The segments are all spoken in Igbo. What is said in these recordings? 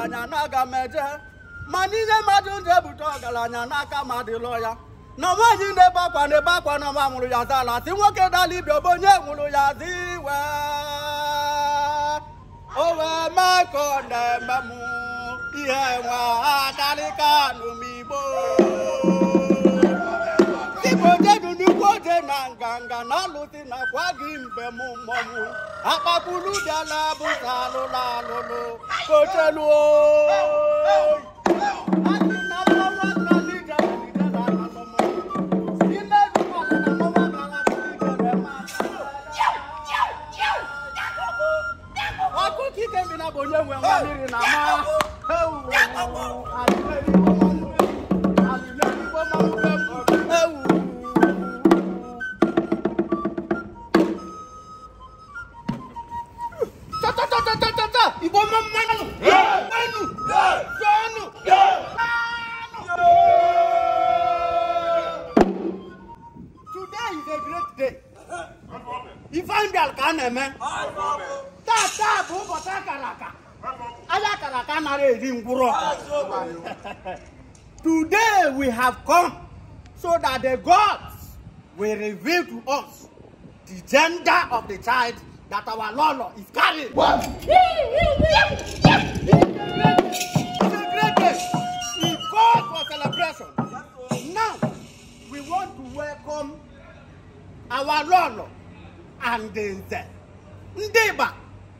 ọgaranya na-aga meje ma n'ihe mmadụ ndị ebute ọgaranya n'aka mmadụ lụọ ya na nwaanyị na-ebe akwa na ọma mụrụ ya zala si nwoke dala ibe bụ onye mụrụ ya zi o wee mee ka ọ na-eme m ihe nwa akarịka n'umigbo igbo jedu n'ugwu oje na nganga na alụsị na kwa gị mbe m mmọnwụ akpakpulu bịala bụta alụlụ alụlụ kochelu Today we have come so that the gods will reveal to us the gender of the child that our Lolo is carrying. What? It's a great day. It calls for celebration. Now we want to welcome our Lolo and the Ndeba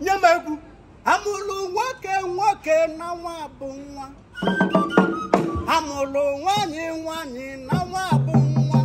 Nyamegu. Amulu nwoke na nwa bụ nwa. Amulu nwanyị na nwa bụ nwa.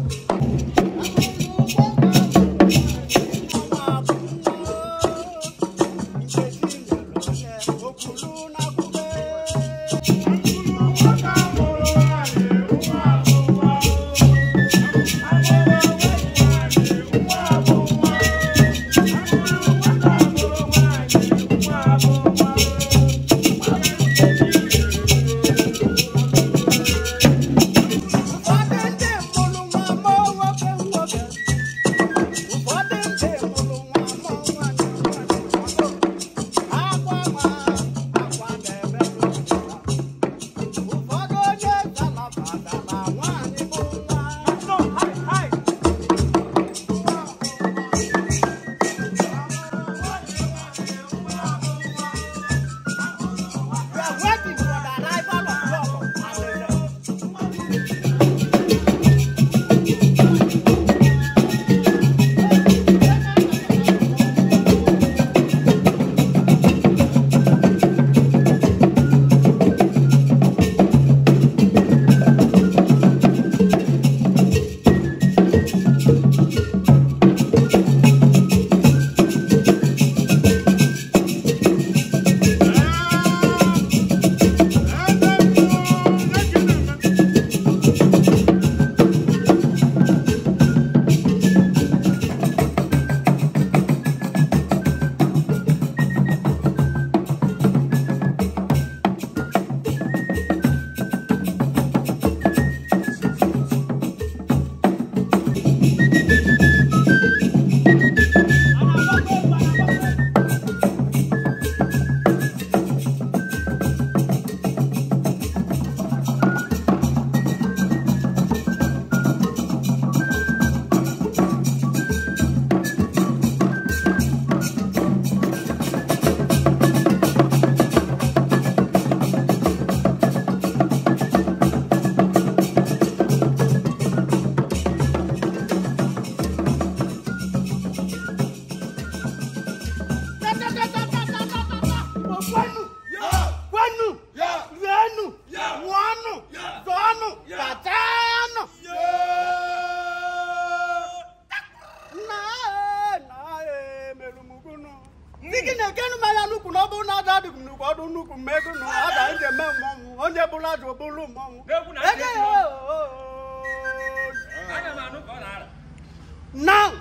Now,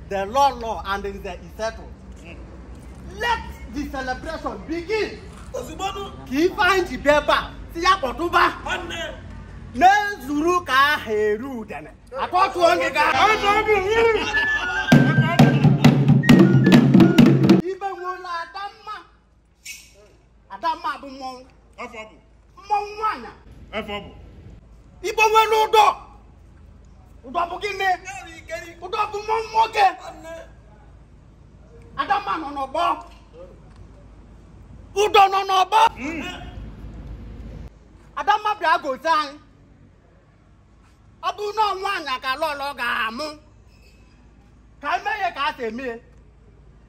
the Lolo and the settled. Let the celebration begin. Keep find the paper. See ya potuba. Ne zuru ka heru dene. Akotu onge ka. Ibe wola adamma. Adamma bu Ibo nwere ụdọ. Ụdọ bụ gịnị? Ụdọ bụ nwoke. Adamma nọ n'ọgbọ. Ụdọ nọ n'ọgbọ. Adamma bịa gote anyị. Ọ bụ na nwaanyị ka lọlọ ga-amụ. Ka emeghe ka a si eme.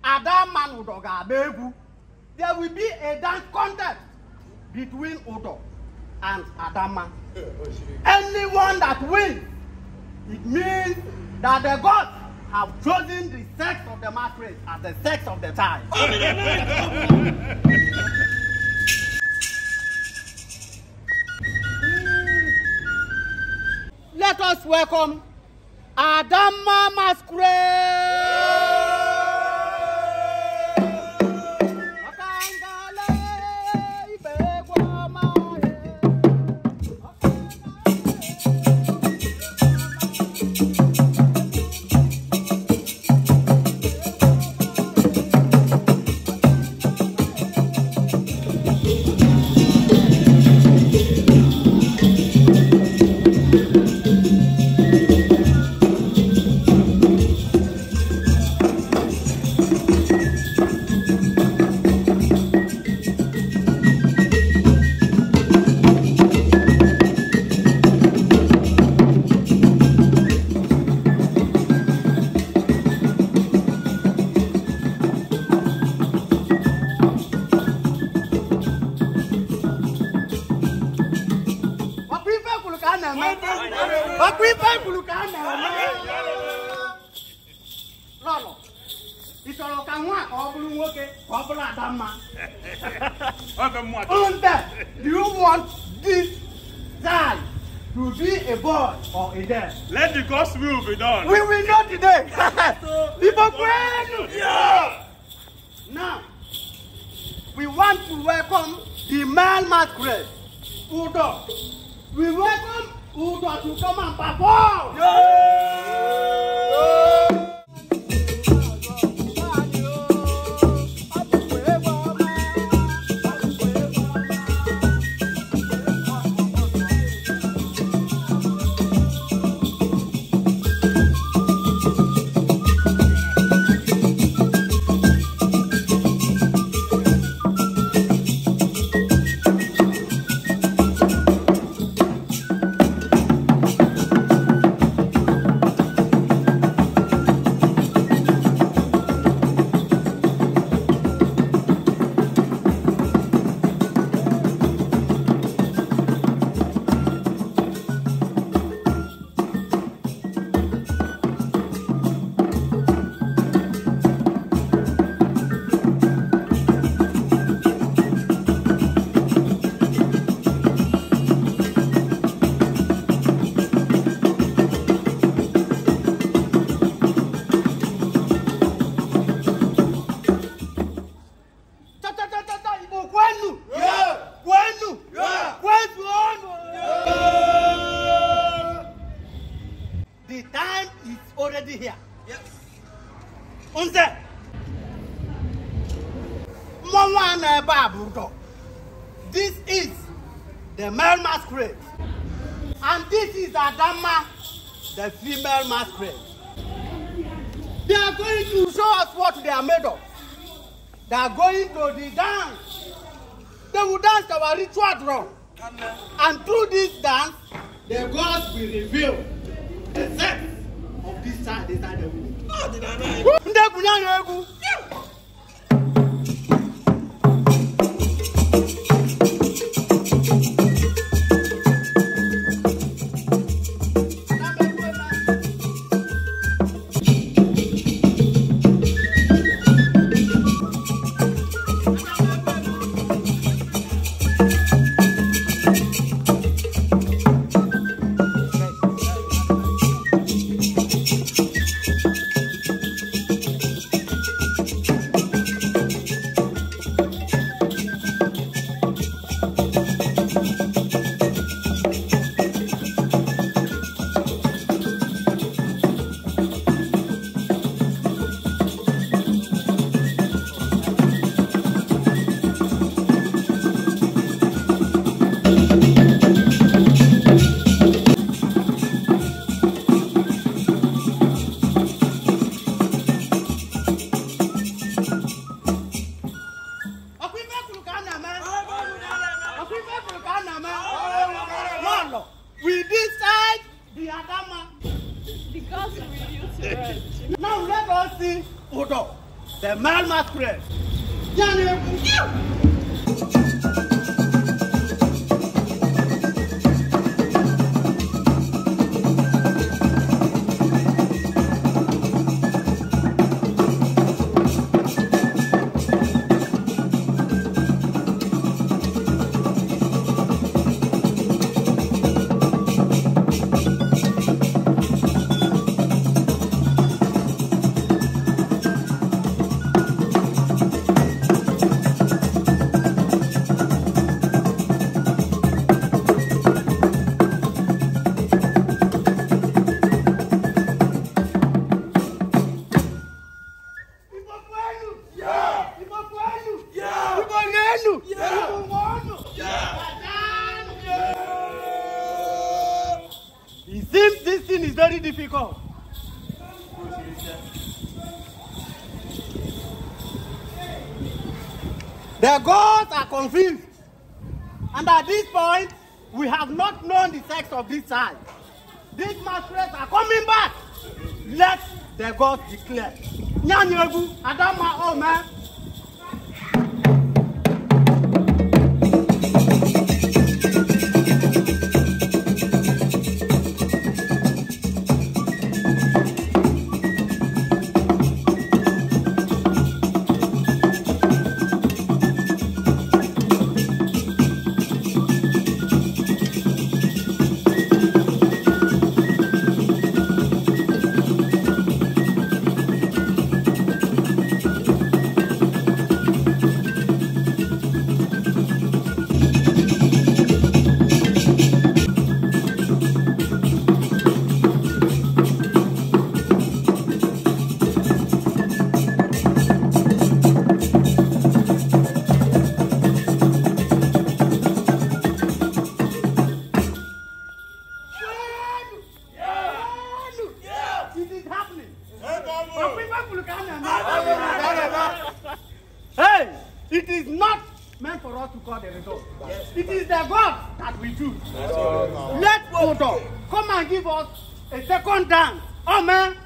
Adamma na ụdọ ga-agba egwu. There will be a dance contest between Udo and Adamma. Anyone that wins, it means that the gods have chosen the sex of the mattress as the sex of the child. Let us welcome Adamma Masquerade. Do you want this child to be a boy or a girl? Let the God's will be done. We will know today. Yeah. Now, we want to welcome the male masquerade, Udo. We welcome Udo to come and perform. The time is already here. Yes. Unze. This is the male masquerade. And this is Adamma, the female masquerade. They are going to show us what they are made of. They are going to the dance. They will dance our ritual drum. And through this dance, the gods will reveal the sex of this child inside the womb. Oh, did I know? the male masquerade. It seems this thing is very difficult. The gods are confused. And at this point, we have not known the sex of this child. These masquerades are coming back. Let the gods declare. Nyanyogu, Adama, oh man. Hey, it is not meant for us to call the result. Yes. It is the God that we do. Let Odo come and give us a second dance. Amen.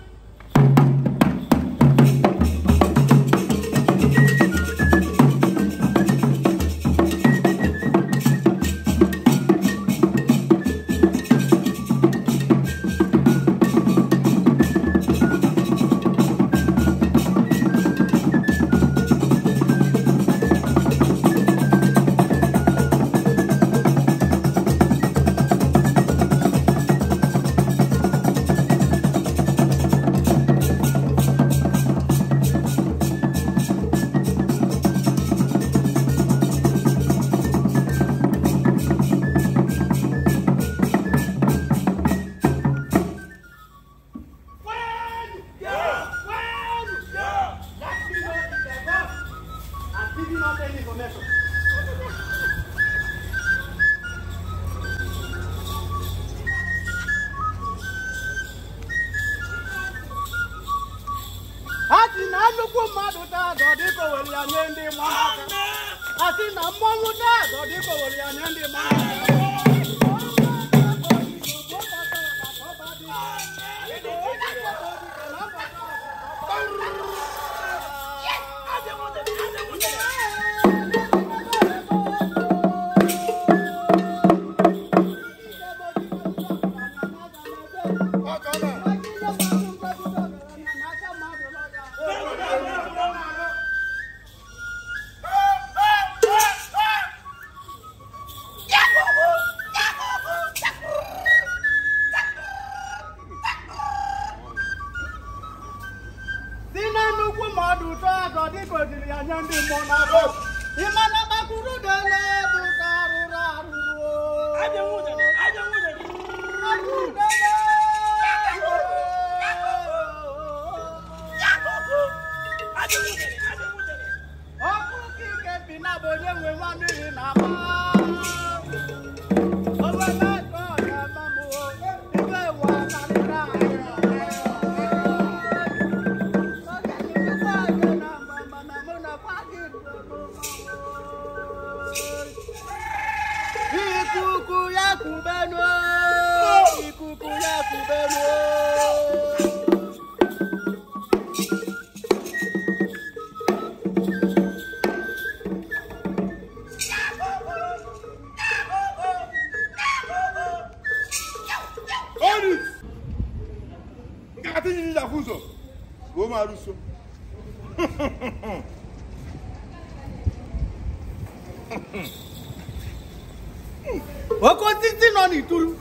Oko titi no ni turu.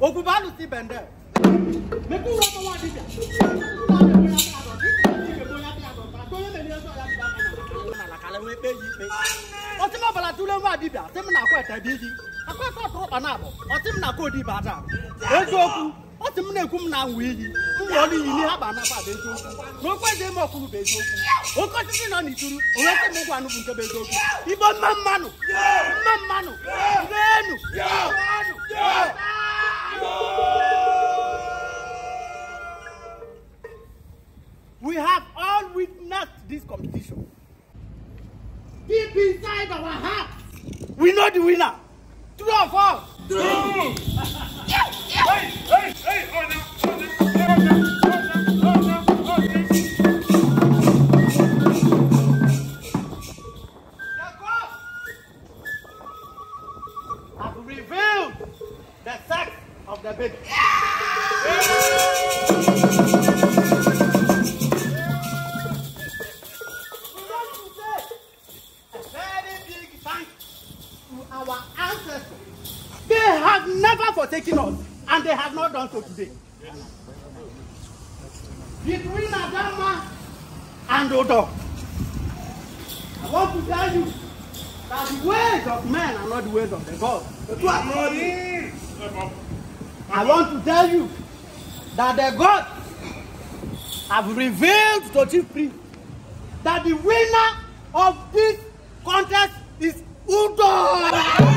Okubalu ti bende. Me ku wa wa dija. La kala we pe yi pe. O ti mo bala tule wa dibia, ti me na ko eta bi yi. Akwa ko tro pa na bo. O ti me na ko di ba ta. Ezoku. O ti me na ekum na wi yi. Mo ni yi ni ha ba na fa be ezoku. No kwa je mo kuru be ezoku. Oko titi no ni turu. O we ti mo gwa nu bu nke be ezoku. Ibo mamanu. Mamanu. Renu. We have all witnessed this competition. Deep inside our hearts, we know the winner. True or false? True. Hey, The gods have revealed the sex of the baby. Our ancestors, they have never forsaken us, and they have not done so today. Between Adama and Odogwu, I want to tell you that the ways of men are not the ways of the gods. I want to tell you that the gods have revealed to Chief Priest that the winner of this contest is Udon!